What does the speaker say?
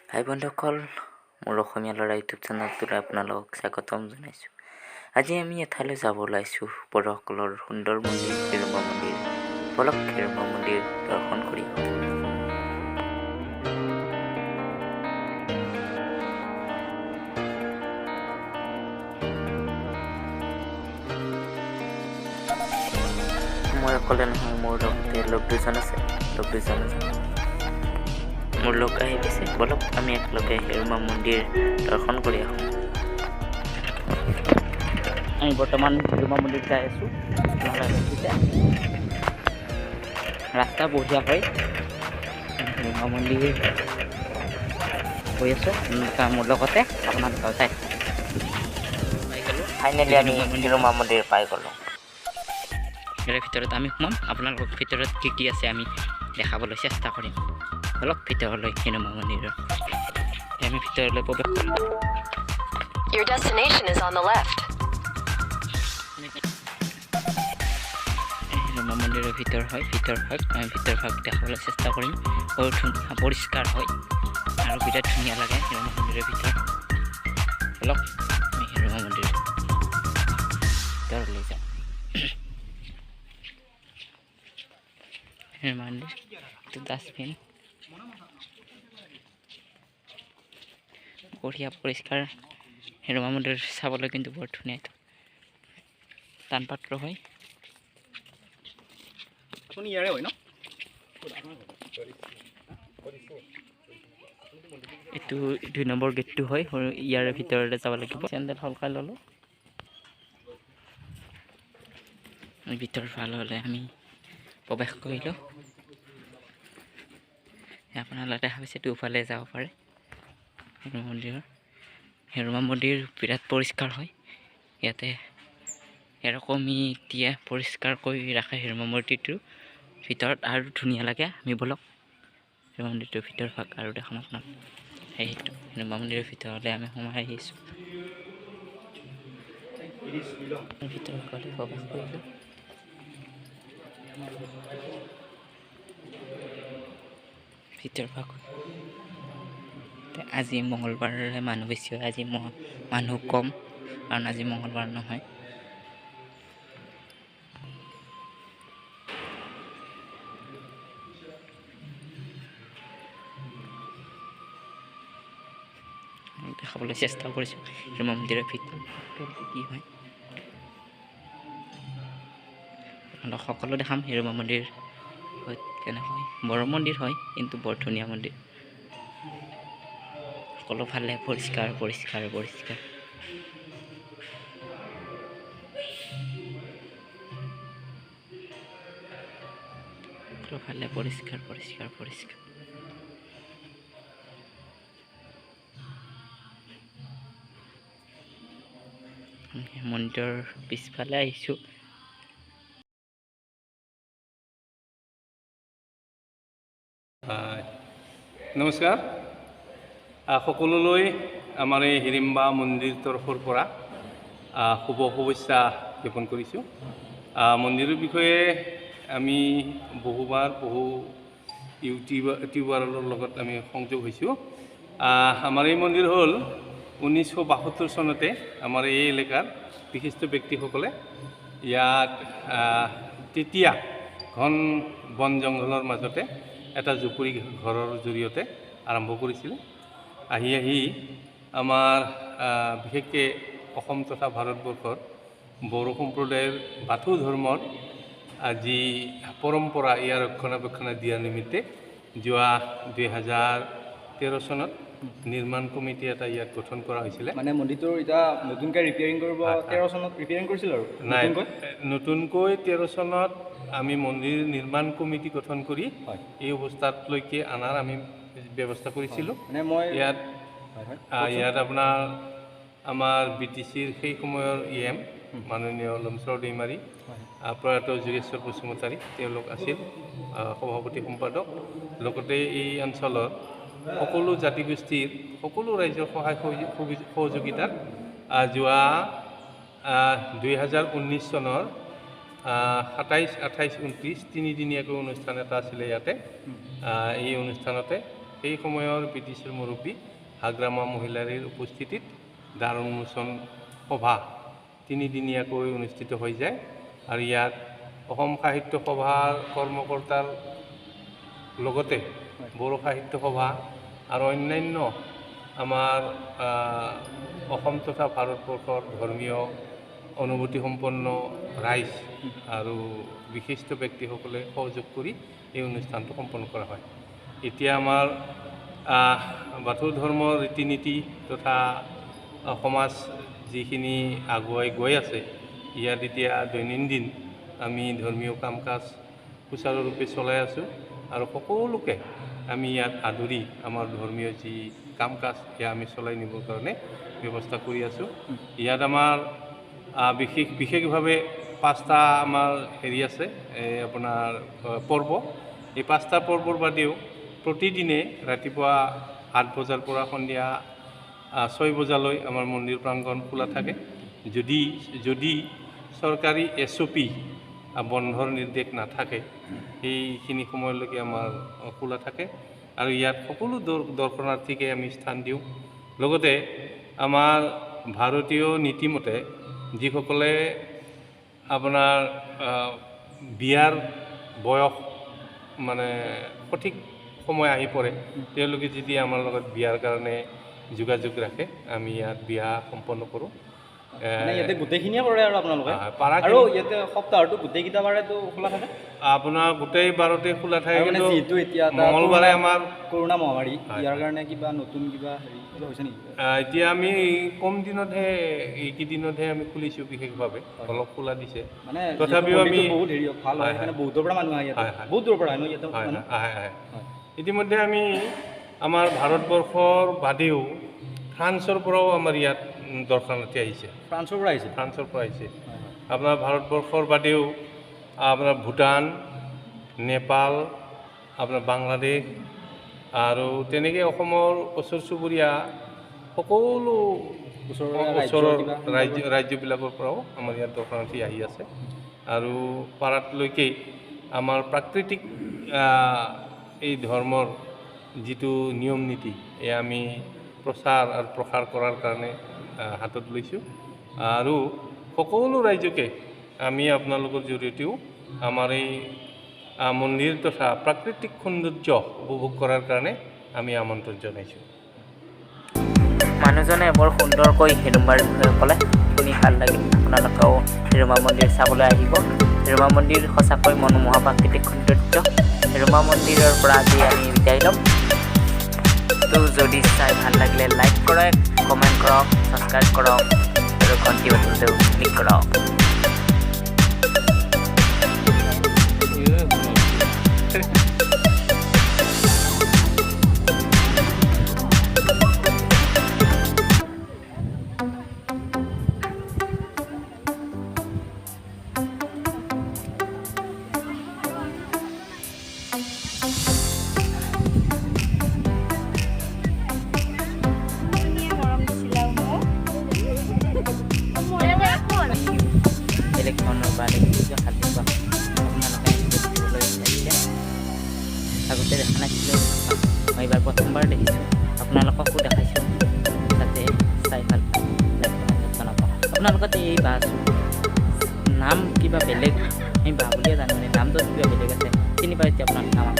ভাই বন্ধুসকল, মোৰ অসমীয়া ল'ৰা ইউটিউব চেনেলটোলৈ আপোনালোকক স্বাগতম জনাইছোঁ। আজি আমি এঠাইলৈ যাব ওলাইছোঁ, বড়োসকলৰ সুন্দৰ মন্দিৰ হিৰম্বা মন্দিৰ। বলক হিৰম্বা মন্দিৰ দৰ্শন কৰি আহোঁ। মই অকলে নহয়, মোৰ লগতে লগ দুজন আছে, লগ দুজন আছে। মোৰ লগ আহি পিছে, বলক আমি একেলগে হিৰম্বা মন্দিৰ দৰ্শন কৰি আহোঁ। আমি বৰ্তমান হিৰম্বা মন্দিৰ যাই আছোঁ। ৰাস্তা বঢ়িয়া হয়, হিৰম্বা মন্দিৰ গৈ আছোঁ মোৰ লগতে। আপোনালোকে চাই পাই গ'লোঁ, ফাইনেলি আমি হিৰম্বা মন্দিৰ পাই গ'লোঁ। ইয়াৰ ভিতৰত আমি সোমাম, আপোনালোকক ভিতৰত কি আছে আমি দেখাবলৈ চেষ্টা কৰিম। অলপ ভিতৰলৈ হিৰম্বা মন্দিৰৰ আমি ভিতৰলৈ প্ৰৱেশ কৰিম। Your destination is on the left. হিৰম্বা মন্দিৰৰ ভিতৰ হয়, আমি ভিতৰ ভাগ দেখাবলৈ চেষ্টা কৰিম। বহুত ধুনীয়া পৰিষ্কাৰ হয় আৰু বিৰাট ধুনীয়া লাগে হিৰম্বা মন্দিৰৰ ভিতৰ। অলপ আমি হিৰম্বা মন্দিৰৰ ভিতৰলৈ যাওঁ। হিৰম্বা মন্দিৰ এইটো ডাষ্টবিন, বঢ়িয়া পৰিষ্কাৰ। হিৰম্বা মন্দিৰ চাবলৈ কিন্তু বৰ ধুনীয়া, টান পাত্ৰ হয়। এইটো 2 নম্বৰ গেটটো হয়, ইয়াৰে ভিতৰলৈ যাব লাগিব। চেণ্ডেল সলকাই ল'লোঁ। ভিতৰ ভাল হ'লে আমি প্ৰৱেশ কৰিলোঁ। আপোনালোকে দেখা পাইছে, দুফালে যাব পাৰে হিৰম্বা মন্দিৰৰ। হিৰম্বা মন্দিৰ বিৰাট পৰিষ্কাৰ হয়। ইয়াতে কমিটিয়ে পৰিষ্কাৰ কৰি ৰাখে হিৰম্বা মন্দিৰটো ভিতৰত, আৰু ধুনীয়া লাগে। আমি বলক হিৰম্বা মন্দিৰটোৰ ভিতৰ ভাগ আৰু দেখাম আপোনাক। সেইটো হিৰম্বা মন্দিৰৰ ভিতৰলৈ আমি সোমাই আহিছোঁ। ভিতৰত গ'লে প্ৰৱেশ কৰিলোঁ। ভিতৰ ভাগ আজি মঙলবাৰলৈ মানুহ বেছি হয়, আজি মানুহ কম, কাৰণ আজি মঙলবাৰ নহয়। দেখাবলৈ চেষ্টা কৰিছোঁ হিৰম্বা মন্দিৰৰ ভিতৰত কি হয়। সকলো দেখাম হিৰম্বা মন্দিৰ কেনেকৈ। বড়ো মন্দিৰ হয়, কিন্তু বৰ ধুনীয়া মন্দিৰ। সকলো ফালে পৰিষ্কাৰ পৰিষ্কাৰ পৰিষ্কাৰ। সকলো ফালে পৰিষ্কাৰ পৰিষ্কাৰ পৰিষ্কাৰ। মন্দিৰৰ পিছফালে আহিছোঁ। নমস্কাৰ সকলোলৈ আমাৰ এই হিৰম্বা মন্দিৰ তৰফৰ পৰা শুভেচ্ছা জ্ঞাপন কৰিছোঁ। মন্দিৰৰ বিষয়ে আমি বহুবাৰ বহু ইউটিউবাৰৰ লগত আমি সংযোগ হৈছোঁ। আমাৰ এই মন্দিৰ হ'ল 1972 চনতে আমাৰ এই এলেকাৰ বিশিষ্ট ব্যক্তিসকলে ইয়াত তেতিয়া ঘন বন জংঘলৰ মাজতে এটা জুপুৰি ঘৰৰ জৰিয়তে আৰম্ভ কৰিছিলে। আহি আহি আমাৰ বিশেষকৈ অসম তথা ভাৰতবৰ্ষৰ বড়ো সম্প্ৰদায়ৰ বাথৌ ধৰ্মৰ যি পৰম্পৰা, ইয়াৰ ৰক্ষণাবেক্ষণ দিয়াৰ নিমিত্তে যোৱা 2013 চনত নিৰ্মাণ কমিটি এটা ইয়াত গঠন কৰা হৈছিলে। মানে মন্দিৰটো এতিয়া নতুনকৈ ৰিপেয়াৰিং কৰিব 13 চনত ৰিপেয়াৰিং কৰিছিল আৰু নাই, নতুনকৈ 13 চনত আমি মন্দিৰ নিৰ্মাণ কমিটি গঠন কৰি এই অৱস্থালৈকে অনাৰ আমি ব্যৱস্থা কৰিছিলোঁ। মানে মই ইয়াত আপোনাৰ আমাৰ BTCৰ সেই সময়ৰ EM মাননীয় লমচৰ দৈমাৰী, প্ৰয়াত যোগেশ্বৰ বসুমতাৰী তেওঁলোক আছিল সভাপতি সম্পাদক। লগতে এই অঞ্চলৰ সকলো জাতিগোষ্ঠীৰ সকলো ৰাইজৰ সহায় সহযোগিতাত যোৱা 2019 চনৰ 27, 28, 29 তিনিদিনীয়াকৈ অনুষ্ঠান এটা আছিলে ইয়াতে। এই অনুষ্ঠানতে সেই সময়ৰ ব্ৰিটিছৰ মুৰব্বী হাগ্ৰামা মহিলাৰীৰ উপস্থিতিত দ্বাৰ উন্মোচন সভা 3দিনীয়াকৈ অনুষ্ঠিত হৈ যায় আৰু ইয়াত অসম সাহিত্য সভাৰ কৰ্মকৰ্তাৰ লগতে বড়ো সাহিত্য সভা আৰু অন্যান্য আমাৰ অসম তথা ভাৰতবৰ্ষৰ ধৰ্মীয় অনুভূতিসম্পন্ন ৰাইজ আৰু বিশিষ্ট ব্যক্তিসকলে সহযোগ কৰি এই অনুষ্ঠানটো সম্পন্ন কৰা হয়। এতিয়া আমাৰ বাথৌ ধৰ্মৰ ৰীতি নীতি তথা সমাজ যিখিনি আগুৱাই গৈ আছে ইয়াত এতিয়া দৈনন্দিন আমি ধৰ্মীয় কাম কাজ সুচাৰুৰূপে চলাই আছোঁ আৰু সকলোকে আমি ইয়াত আদৰি আমাৰ ধৰ্মীয় যি কাম কাজ সেয়া আমি চলাই নিবৰ কাৰণে ব্যৱস্থা কৰি আছোঁ। ইয়াত আমাৰ বিশেষভাৱে 5টা আমাৰ হেৰি আছে আপোনাৰ পৰ্ব। এই 5টা পৰ্বৰ বাদেও প্ৰতিদিনে ৰাতিপুৱা 8 বজাৰ পৰা সন্ধিয়া 6 বজালৈ আমাৰ মন্দিৰ প্ৰাংগণ খোলা থাকে। যদি চৰকাৰী SOP বন্ধৰ নিৰ্দেশ নাথাকে সেইখিনি সময়লৈকে আমাৰ খোলা থাকে আৰু ইয়াত সকলো দৰ্শনাৰ্থীকে আমি স্থান দিওঁ। লগতে আমাৰ ভাৰতীয় নীতিমতে যিসকলে আপোনাৰ বিয়াৰ বয়স মানে সঠিক সময় আহি পৰে তেওঁলোকে যদি আমাৰ লগত বিয়াৰ কাৰণে যোগাযোগ ৰাখে আমি ইয়াত বিয়া সম্পন্ন কৰোঁ। ইয়াতে গোটেইখিনিয়ে কৰে আৰু আপোনালোকে আৰু ইয়াতে সপ্তাহটো গোটেইকেইটা বাৰেতো খোলা থাকে আপোনাৰ গোটেই বাৰতে খোলা থাকে মানে যিহেতু এতিয়া মঙলবাৰে আমাৰ কৰোণা মহামাৰী ইয়াৰ কাৰণে কিবা নতুন কিবা হেৰি কিবা হৈছে নেকি? এতিয়া আমি কম দিনতহে এইকেইদিনতহে আমি খুলিছোঁ বিশেষভাৱে অলপ খোলা দিছে মানে তথাপিও আমি বহুত হেৰি ভাল হয় সেইকাৰণে বহুতৰ পৰা মানুহ আহে ইয়াতে বহুত দূৰৰ পৰা আহে ইয়াতে আহে ইতিমধ্যে আমি আমাৰ ভাৰতবৰ্ষৰ বাদেও ফ্ৰান্সৰ পৰাও আমাৰ ইয়াত দৰ্শনাৰ্থী আহিছে। ফ্ৰান্সৰ পৰা আহিছে আপোনাৰ ভাৰতবৰ্ষৰ বাদেও আপোনাৰ ভূটান, নেপাল, আপোনাৰ বাংলাদেশ আৰু তেনেকৈ অসমৰ ওচৰ চুবুৰীয়া সকলো ওচৰৰ ৰাজ্যবিলাকৰ পৰাও আমাৰ ইয়াত দৰ্শনাৰ্থী আহি আছে আৰু পাৰাতলৈকে আমাৰ প্ৰাকৃতিক এই ধৰ্মৰ যিটো নিয়ম নীতি এয়া আমি প্ৰচাৰ আৰু প্ৰসাৰ কৰাৰ কাৰণে হাতত লৈছোঁ আৰু সকলো ৰাইজকে আমি আপোনালোকৰ জৰিয়তেও আমাৰ এই মন্দিৰ তথা প্ৰাকৃতিক সৌন্দৰ্য উপভোগ কৰাৰ কাৰণে আমি আমন্ত্ৰণ জনাইছোঁ। মানুহজনে বৰ সুন্দৰকৈ হেৰুমাৰ বিষয়ে ক'লে, শুনি ভাল লাগিল। আপোনালোকেও হেৰুমা মন্দিৰ চাবলৈ আহিব। হেৰুমা মন্দিৰ সঁচাকৈ মনোমোহা প্ৰাকৃতিক সৌন্দৰ্য। হেৰুমা মন্দিৰৰ পৰা আজি আমি বিদায় ল'ম। তো যদি চাই ভাল লাগিলে লাইক কৰক, কমেণ্ট কৰক, ছাবস্ক্ৰাইব কৰক আৰু ঘণ্টি বাটনটো ক্লিক কৰক। ইলেকশ্যনৰ বা দেখিছোঁ খাদ্য আপোনালোকে দেখিবলৈ আহিছে। আগতে দেখা নাছিলোঁ, মই এইবাৰ প্ৰথমবাৰ দেখিছোঁ। আপোনালোককো দেখাইছোঁ যাতে চাই ভাল জনাব। আপোনালোকে এই বাছৰ নাম কিবা বেলেগ, আমি বা বুলিয়ে জানো, নামটো কিবা বেলেগ আছে, চিনি পাইছে আপোনালোকে আমাক